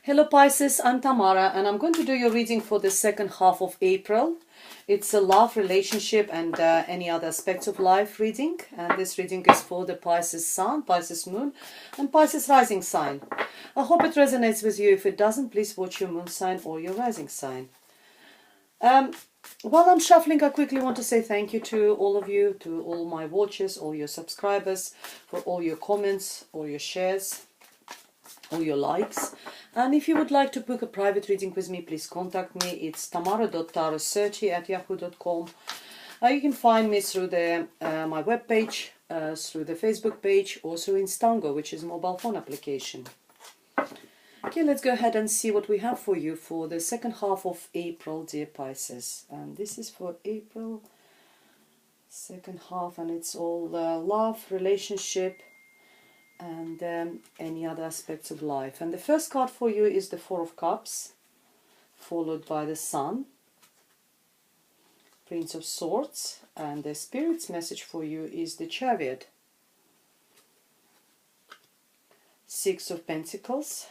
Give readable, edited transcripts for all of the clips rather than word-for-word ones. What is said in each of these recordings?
Hello Pisces, I'm Tamara and I'm going to do your reading for the second half of April. It's a love, relationship and any other aspects of life reading. And this reading is for the Pisces Sun, Pisces Moon and Pisces Rising sign. I hope it resonates with you. If it doesn't, please watch your moon sign or your rising sign. While I'm shuffling, I quickly want to say thank you to all of you, to all my watchers, all your subscribers, for all your comments, all your shares, all your likes. And if you would like to book a private reading with me, please contact me. It's tamara.tarot30@yahoo.com. You can find me through my webpage, through the Facebook page, or through Instango, which is a mobile phone application. Okay, let's go ahead and see what we have for you for the second half of April, dear Pisces. And this is for April, second half, and it's all love, relationship, and any other aspects of life. And the first card for you is the Four of Cups, followed by the Sun, Prince of Swords, and the Spirit's message for you is the Chariot, Six of Pentacles,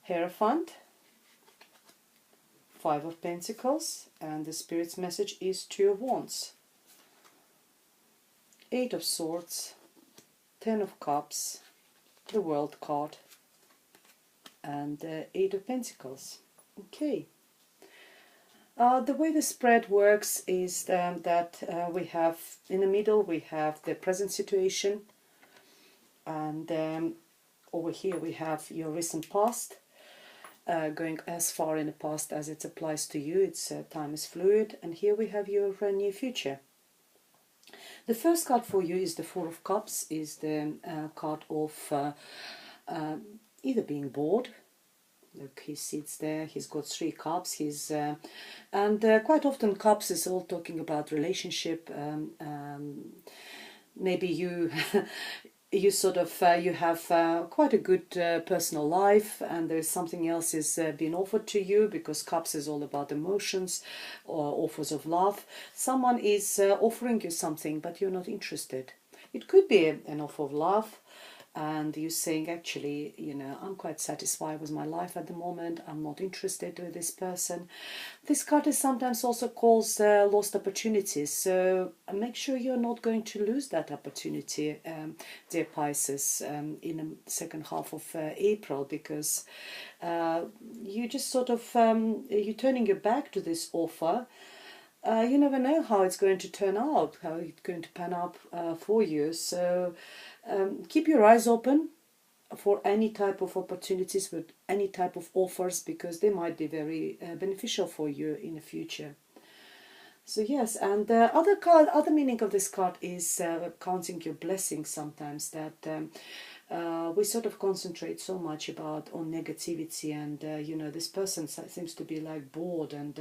Hierophant, Five of Pentacles, and the Spirit's message is Two of Wands, Eight of Swords, Ten of Cups, the World card, and the Eight of Pentacles. Okay. The way the spread works is that we have, in the middle, we have the present situation, and over here we have your recent past, going as far in the past as it applies to you. It's time is fluid, and here we have your near future. The first card for you is the Four of Cups, is the card of either being bored. Look, he sits there, he's got three cups, and quite often cups is all talking about relationship. Maybe you you sort of you have quite a good personal life, and there's something else is being offered to you, because cups is all about emotions or offers of love. Someone is offering you something, but you're not interested. It could be an offer of love, and you're saying, actually, you know, I'm quite satisfied with my life at the moment, I'm not interested with this person. This card is sometimes also calls lost opportunities, so make sure you're not going to lose that opportunity, dear Pisces, in the second half of April, because you just sort of, you're turning your back to this offer. You never know how it's going to turn out, how it's going to pan out for you. So keep your eyes open for any type of opportunities, with any type of offers, because they might be very beneficial for you in the future. So yes, and the other meaning of this card is counting your blessings sometimes, that we sort of concentrate so much on negativity, and you know, this person seems to be like bored, and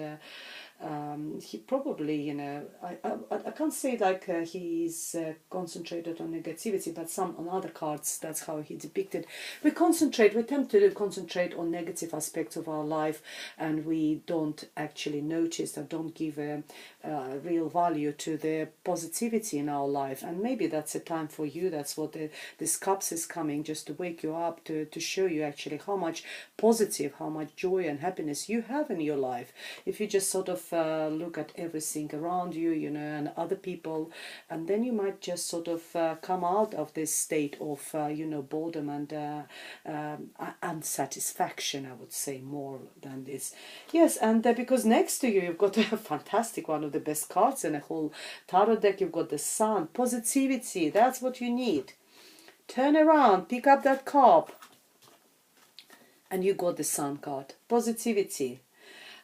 he probably, you know, I can't say like he's concentrated on negativity, but on other cards, that's how he depicted. We tend to concentrate on negative aspects of our life, and we don't actually notice or don't give a real value to the positivity in our life. And maybe that's a time for you. That's what this cups is coming, just to wake you up, to show you actually how much positive, how much joy and happiness you have in your life. If you just sort of look at everything around you, you know, and other people, and then you might just sort of come out of this state of you know, boredom and unsatisfaction, I would say, more than this. Yes, and because next to you you've got a fantastic, one of the best cards in the whole tarot deck. You've got the Sun, positivity. That's what you need. Turn around, pick up that cup, and you got the Sun card, positivity.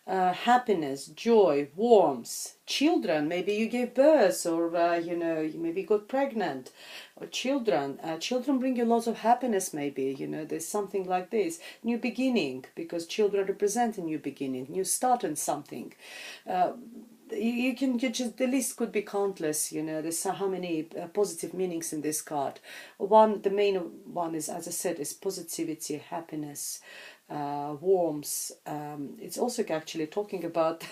Happiness, joy, warmth, children. Maybe you gave birth, or you know, you maybe got pregnant, or children. Children bring you lots of happiness. Maybe, you know, there's something like this, new beginning, because children represent a new beginning, new start on something. You just, the list could be countless, you know. There's how many positive meanings in this card. The main one is, as I said, is positivity, happiness, warms. It's also actually talking about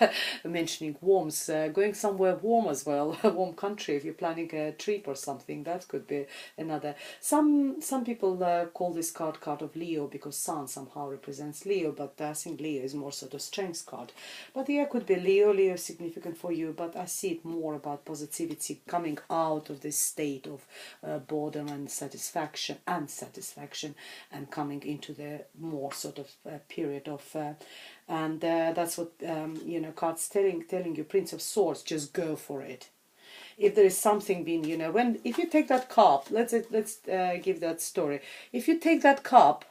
mentioning warms, going somewhere warm as well, a warm country. If you're planning a trip or something, that could be another. Some people call this card of Leo because Sun somehow represents Leo, but I think Leo is more sort of strength card. But yeah, could be Leo. Leo is significant for you, but I see it more about positivity, coming out of this state of boredom and satisfaction, and coming into the more sort of period of and that's what cards telling you. Prince of Swords, just go for it. If there is something being, if you take that cup, let's give that story. If you take that cup,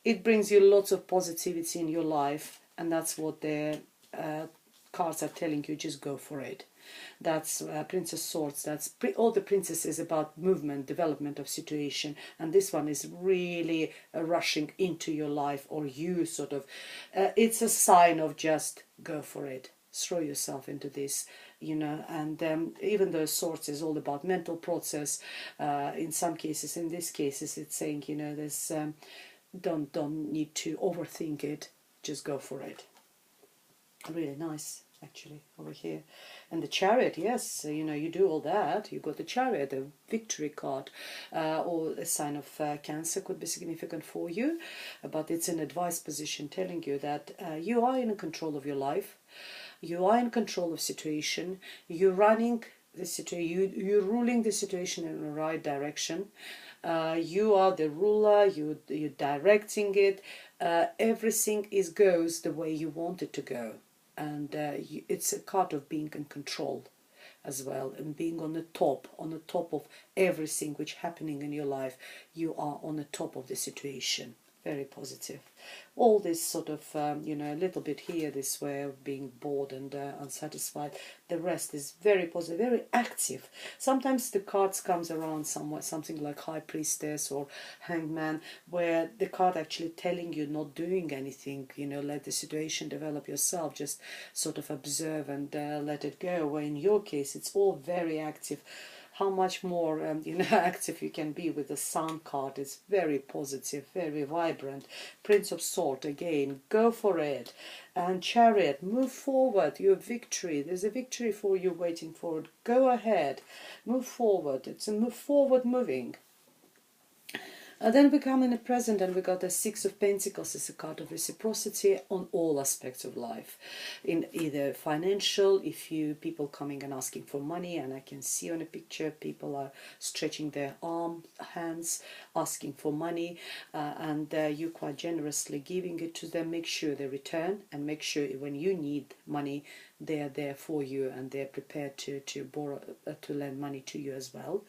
it brings you lots of positivity in your life, and that's what the cards are telling you. Just go for it. That's Prince of Swords. That's all the princesses about movement, development of situation, and this one is really rushing into your life, or you sort of. It's a sign of just go for it. Throw yourself into this, and even though Swords is all about mental process, in some cases, in this cases, it's saying there's don't need to overthink it. Just go for it. Really nice, actually, over here. And the Chariot, yes, you do all that. You got the Chariot, the victory card, or a sign of Cancer could be significant for you, but it's an advice position telling you that you are in control of your life, you are in control of situation, you're running the situation, you're ruling the situation in the right direction. You are the ruler, you're directing it. Everything goes the way you want it to go. And it's a card of being in control as well, and being on the top of everything which happening in your life. You are on the top of the situation. Very positive. All this sort of, a little bit here, this way of being bored and unsatisfied. The rest is very positive, very active. Sometimes the cards comes around somewhat, something like High Priestess or Hangman, where the card actually telling you not doing anything, let the situation develop yourself, just sort of observe and let it go. Where in your case, it's all very active. How much more active you can be with the Sun card. It's very positive, very vibrant. Prince of Swords, again, go for it. And Chariot, move forward, your victory. There's a victory for you waiting forward. Go ahead, move forward. It's a move forward moving. And then we come in the present, and we got the Six of Pentacles. It's a card of reciprocity on all aspects of life, in either financial, if you people coming and asking for money, and I can see on a picture people are stretching their hands asking for money, and you quite generously giving it to them. Make sure they return, and make sure when you need money, they are there for you, and they're prepared to borrow, to lend money to you as well.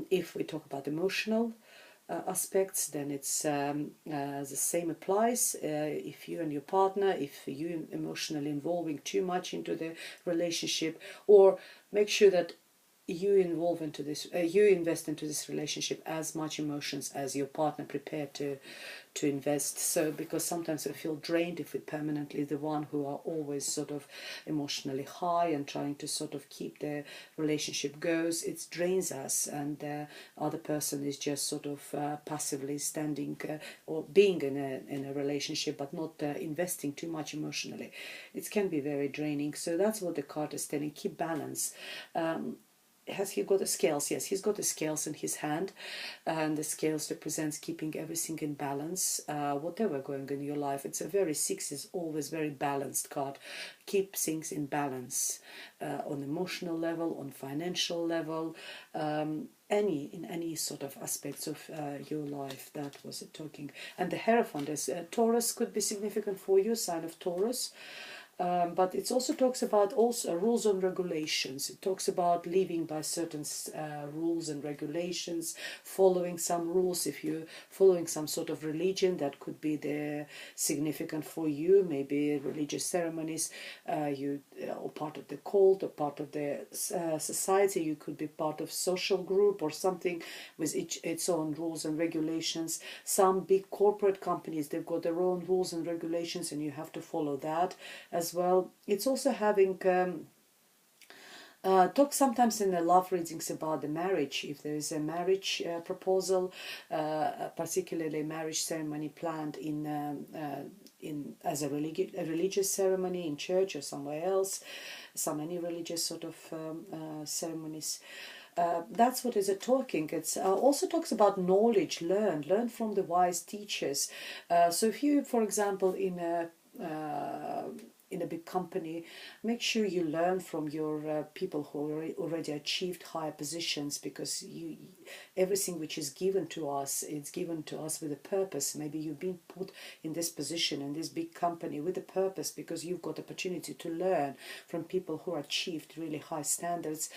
If we talk about emotional aspects, then it's the same applies. If you and your partner, if you emotionally involving too much into the relationship, or make sure that you involve into this, you invest into this relationship as much emotions as your partner prepared to invest. So because sometimes we feel drained if we're permanently the one who are always sort of emotionally high and trying to sort of keep the relationship goes, it drains us, and the other person is just sort of passively standing or being in a relationship but not investing too much emotionally. It can be very draining. So that's what the card is telling. Keep balance. Has he got the scales? Yes, he's got the scales in his hand, and the scales represents keeping everything in balance. Whatever going in your life, it's a very six is always very balanced card. Keep things in balance on emotional level, on financial level, in any sort of aspects of your life. That was it talking. And the Hierophant is Taurus could be significant for you, sign of Taurus. But it also talks about rules and regulations. It talks about living by certain rules and regulations, following some rules. If you're following some sort of religion, that could be significant for you. Maybe religious ceremonies, you or part of the cult or part of the society. You could be part of social group or something with its own rules and regulations. Some big corporate companies, they've got their own rules and regulations, and you have to follow that as well. It's also having Talk sometimes in the love readings about the marriage, if there is a marriage proposal, particularly marriage ceremony planned in as a religious ceremony in church or somewhere else, any religious sort of ceremonies. That's what is a talking. It's also talks about knowledge, learn from the wise teachers. So if you, for example, in a big company, make sure you learn from your people who already achieved higher positions, because everything which is given to us, it's given to us with a purpose. Maybe you've been put in this position in this big company with a purpose, because you've got opportunity to learn from people who achieved really high standards,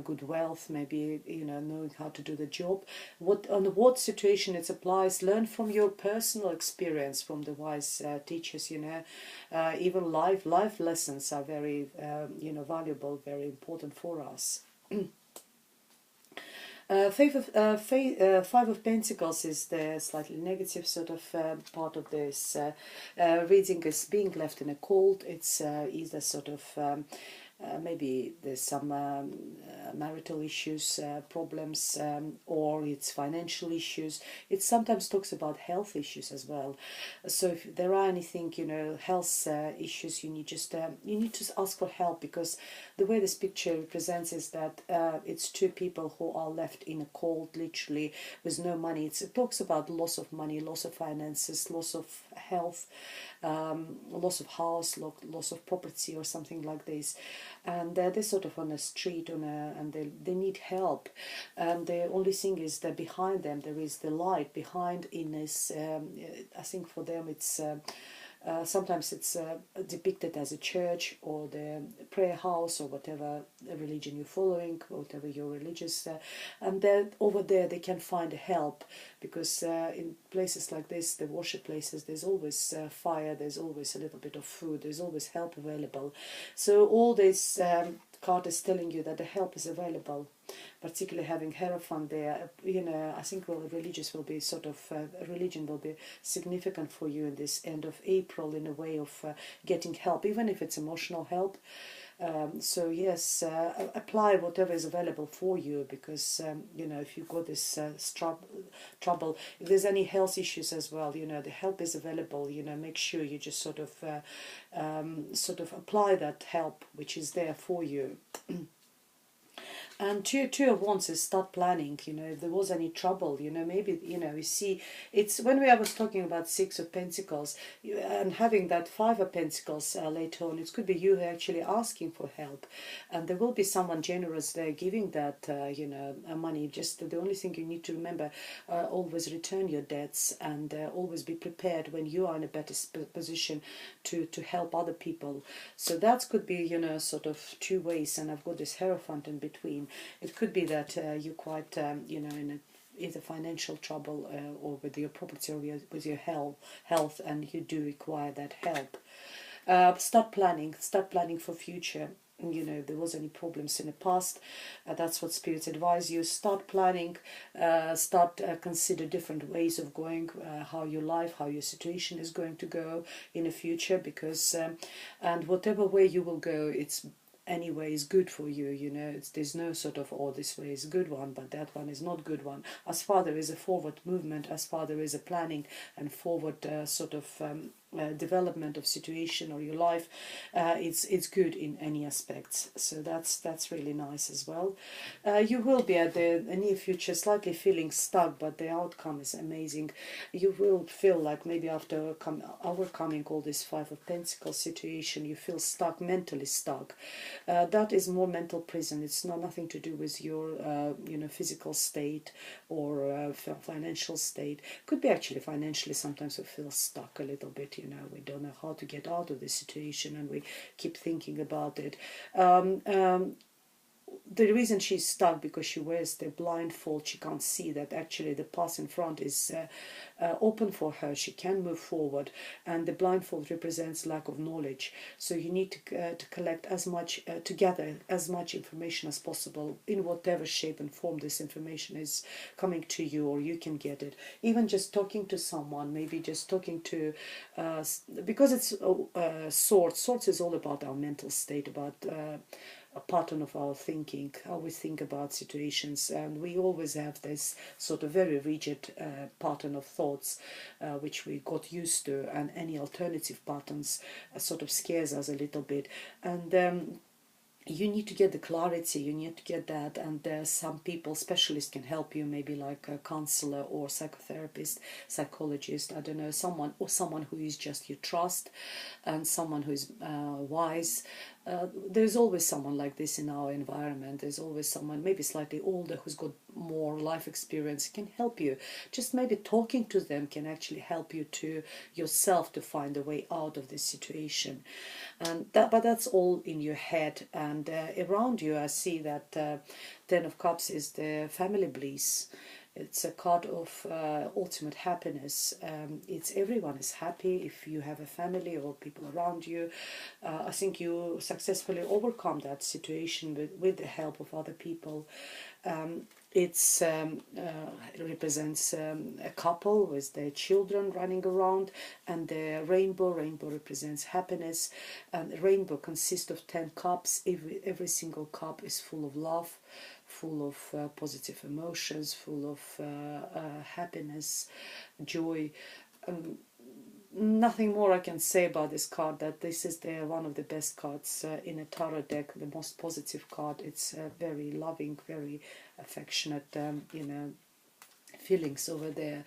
good wealth, maybe knowing how to do the job. On what situation it applies, learn from your personal experience from the wise teachers. Even life lessons are very valuable, very important for us. Five of Pentacles is the slightly negative sort of part of this reading, is being left in a cold. It's either sort of maybe there's some marital issues, problems, or it's financial issues. It sometimes talks about health issues as well. So if there are anything, health issues, you need to ask for help, because the way this picture represents is that it's two people who are left in a cold, literally, with no money. It talks about loss of money, loss of finances, loss of health, loss of house, loss of property, or something like this. And they're sort of on a street, and they need help. And the only thing is that behind them there is the light behind in this. I think for them it's. Sometimes it's depicted as a church or the prayer house or whatever religion you're following, whatever your religious, and then over there they can find help, because in places like this, the worship places, there's always fire, there's always a little bit of food, there's always help available. So all this card is telling you that the help is available. Particularly having Hierophant there, I think religion will be significant for you in this end of April, in a way of getting help, even if it's emotional help. So yes, apply whatever is available for you, because if you've got this trouble, if there's any health issues as well, the help is available. Make sure you just sort of apply that help which is there for you. And two of wands is start planning. If there was any trouble, maybe you see, it's when I was talking about Six of Pentacles and having that Five of Pentacles later on, it could be you actually asking for help, and there will be someone generous there giving that money. Just the only thing you need to remember, always return your debts, and always be prepared when you are in a better position to help other people. So that could be sort of two ways, and I've got this Hierophant in between. It could be that you're quite, in either financial trouble or with your property or with your health, and you do require that help. Start planning for future. If there was any problems in the past, that's what spirits advise you. Start planning, consider different ways of going, how your life, how your situation is going to go in the future, because and whatever way you will go, it's anyway is good for you. There's no sort of, this way is a good one, but that one is not good one. As far there is a forward movement, as far there is a planning and forward development of situation or your life, it's good in any aspects. So that's really nice as well. You will be at the near future slightly feeling stuck, but the outcome is amazing. You will feel like maybe after overcoming all this Five of Pentacles situation, you feel stuck, mentally stuck. That is more mental prison. It's nothing to do with your physical state or financial state. Could be actually financially. Sometimes we feel stuck a little bit. We don't know how to get out of this situation, and we keep thinking about it. The reason she's stuck, because she wears the blindfold, she can't see that actually the path in front is open for her. She can move forward, and the blindfold represents lack of knowledge. So you need to collect to gather as much information as possible in whatever shape and form this information is coming to you, or you can get it. Even just talking to someone, maybe just talking to, because it's Swords. Swords is all about our mental state, about a pattern of our thinking, how we think about situations, and we always have this sort of very rigid pattern of thoughts which we got used to, and any alternative patterns sort of scares us a little bit. And you need to get the clarity, you need to get that, and some people, specialists, can help you, maybe like a counselor or psychotherapist, psychologist, I don't know, someone who is just you trust, and someone who is wise. There's always someone like this in our environment. There's always someone maybe slightly older who's got more life experience, can help you. Just maybe talking to them can actually help you to yourself to find a way out of this situation. And but that's all in your head. And around you I see that Ten of Cups is the family bliss. It's a card of ultimate happiness. It's everyone is happy if you have a family or people around you. I think you successfully overcome that situation with the help of other people. It's it represents a couple with their children running around, and the rainbow. Rainbow represents happiness, and the rainbow consists of 10 cups. Every single cup is full of love, full of positive emotions, full of happiness, joy. Nothing more I can say about this card, that this is one of the best cards in a tarot deck, the most positive card. It's very loving, very affectionate, feelings over there,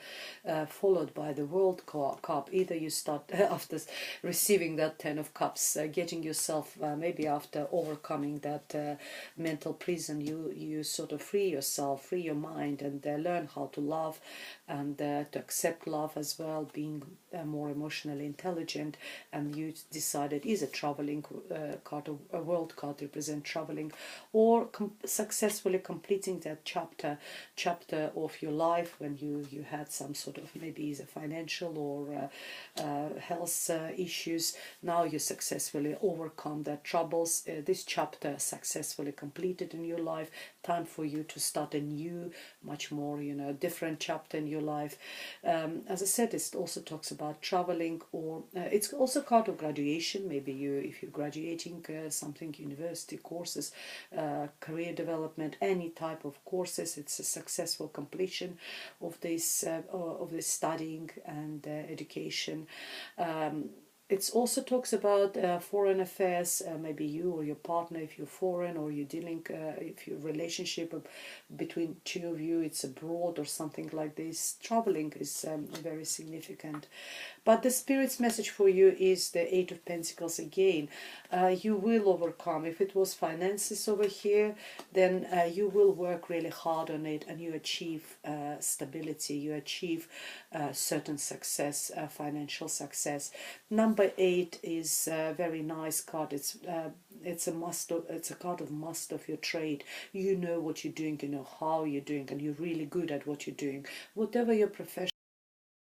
followed by the World Cup. Either you start after receiving that 10 of Cups, getting yourself, maybe after overcoming that mental prison, you sort of free yourself, free your mind, and learn how to love, and to accept love as well, being more emotionally intelligent. And you decided is a traveling card, a world card represent traveling, or successfully completing that chapter of your life when you had some sort of maybe either financial or health issues. Now you successfully overcome that troubles. This chapter successfully completed in your life. Time for you to start a new, much more different chapter in your life. As I said, it also talks about traveling, or it's also part of graduation. Maybe if you're graduating something, university courses, career development, any type of courses. It's a successful completion of this studying and education. It also talks about foreign affairs, maybe you or your partner, if you're foreign, or you're dealing, if your relationship between two of you, it's abroad or something like this. Traveling is very significant. But the Spirit's message for you is the Eight of Pentacles again. You will overcome. If it was finances over here, then you will work really hard on it, and you achieve stability, you achieve certain success, financial success. Number 8 is a very nice card. It's a must. It's a card of must of your trade. You know what you're doing. You know how you're doing, and you're really good at what you're doing. Whatever your profession